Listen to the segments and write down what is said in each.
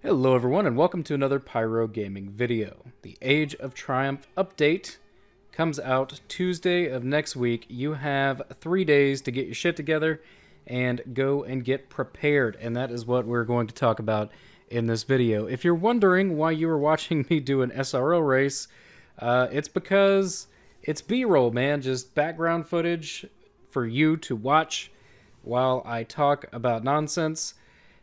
Hello everyone and welcome to another Pyro Gaming video. The Age of Triumph update comes out Tuesday of next week. You have 3 days to get your shit together and go and get prepared, and that is what we're going to talk about in this video. If you're wondering why you were watching me do an SRL race, it's because it's B-roll, man, just background footage for you to watch while I talk about nonsense.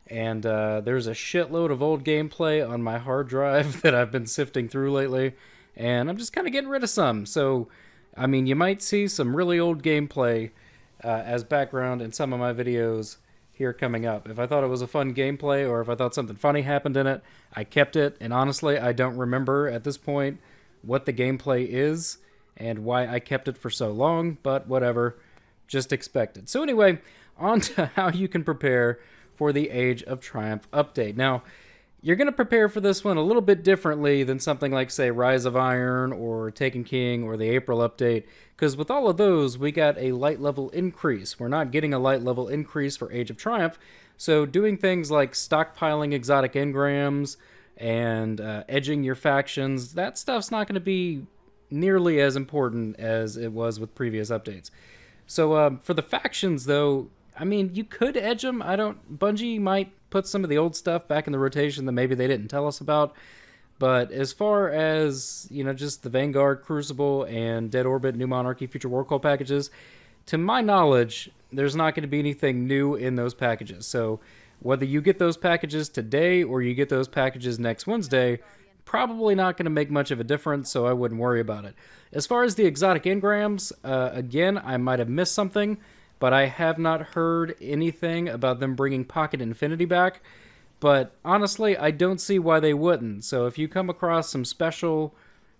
And there's a shitload of old gameplay on my hard drive that I've been sifting through lately, and I'm just kind of getting rid of some. So, I mean, you might see some really old gameplay as background in some of my videos here coming up. If I thought it was a fun gameplay or if I thought something funny happened in it, I kept it. And honestly, I don't remember at this point what the gameplay is and why I kept it for so long, but whatever, just expect it. So anyway, on to how you can prepare for the Age of Triumph update. Now, you're going to prepare for this one a little bit differently than something like, say, Rise of Iron or Taken King or the April update, because with all of those, we got a light level increase. We're not getting a light level increase for Age of Triumph, so doing things like stockpiling exotic engrams and edging your factions, that stuff's not going to be nearly as important as it was with previous updates. So for the factions, though, I mean, you could edge them. Bungie might put some of the old stuff back in the rotation that maybe they didn't tell us about. But as far as, just the Vanguard, Crucible, and Dead Orbit, New Monarchy, Future War Call packages, to my knowledge, there's not going to be anything new in those packages. So whether you get those packages today or you get those packages next Wednesday, probably not going to make much of a difference, so I wouldn't worry about it. As far as the exotic engrams, again, I might have missed something, but I have not heard anything about them bringing Pocket Infinity back. But honestly, I don't see why they wouldn't. So if you come across some special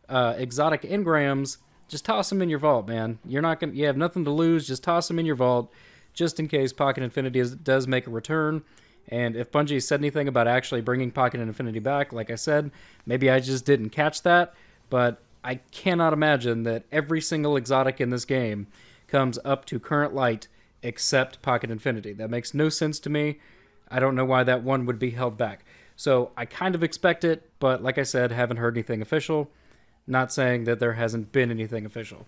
exotic engrams, just toss them in your vault, man. You have nothing to lose. Just toss them in your vault, just in case Pocket Infinity does make a return. And if Bungie said anything about actually bringing Pocket Infinity back, like I said, maybe I just didn't catch that. But I cannot imagine that every single exotic in this game comes up to current light except Pocket Infinity. That makes no sense to me. I don't know why that one would be held back. So I kind of expect it, but like I said, haven't heard anything official. Not saying that there hasn't been anything official.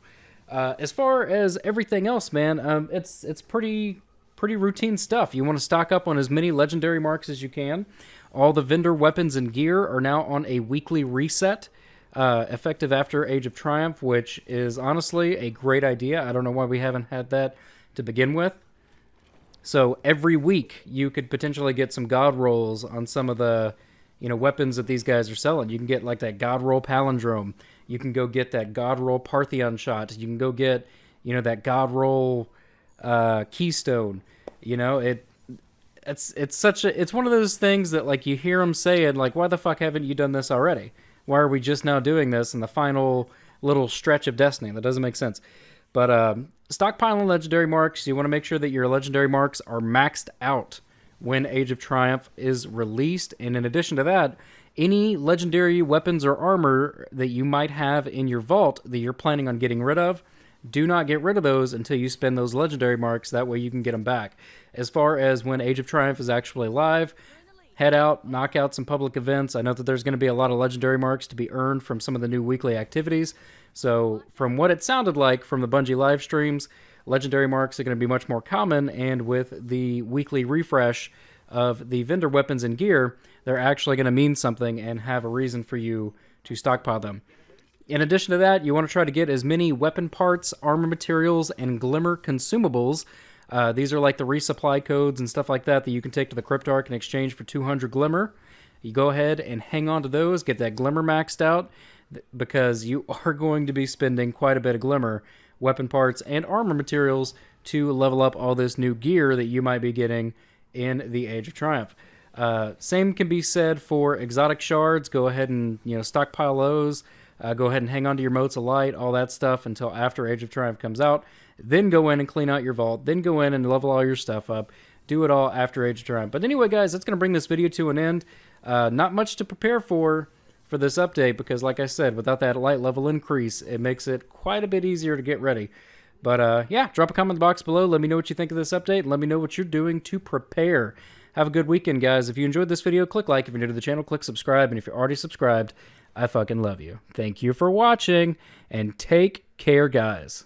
As far as everything else, man, it's pretty routine stuff. You want to stock up on as many legendary marks as you can. All the vendor weapons and gear are now on a weekly reset, effective after Age of Triumph, which is honestly a great idea. I don't know why we haven't had that to begin with. So every week you could potentially get some god rolls on some of the weapons that these guys are selling. You can get like that god roll palindrome. You can go get that god roll Parthian shot. You can go get that god roll keystone. It's one of those things that like you hear them saying like, why the fuck haven't you done this already? Why are we just now doing this in the final little stretch of Destiny? That doesn't make sense. But stockpiling legendary marks, you want to make sure that your legendary marks are maxed out when Age of Triumph is released. And in addition to that, any legendary weapons or armor that you might have in your vault that you're planning on getting rid of, do not get rid of those until you spend those legendary marks. That way you can get them back. As far as when Age of Triumph is actually live, head out, knock out some public events. I know that there's going to be a lot of legendary marks to be earned from some of the new weekly activities. So from what it sounded like from the Bungie live streams, legendary marks are going to be much more common, and with the weekly refresh of the vendor weapons and gear, they're actually going to mean something and have a reason for you to stockpile them. In addition to that, you want to try to get as many weapon parts, armor materials, and glimmer consumables. These are like the resupply codes and stuff like that you can take to the Cryptarch in exchange for 200 glimmer. You go ahead and hang on to those, get that glimmer maxed out, because you are going to be spending quite a bit of glimmer, weapon parts, and armor materials to level up all this new gear that you might be getting in the Age of Triumph. Same can be said for exotic shards. Go ahead and stockpile those. Go ahead and hang on to your motes of light, all that stuff until after Age of Triumph comes out. Then go in and clean out your vault. Then go in and level all your stuff up. Do it all after Age of Triumph. But anyway, guys, that's going to bring this video to an end. Not much to prepare for this update because, like I said, without that light level increase, it makes it quite a bit easier to get ready. But yeah, drop a comment in the box below. Let me know what you think of this update. And let me know what you're doing to prepare. Have a good weekend, guys. If you enjoyed this video, click like. If you're new to the channel, click subscribe. And if you're already subscribed, I fucking love you. Thank you for watching, and take care, guys.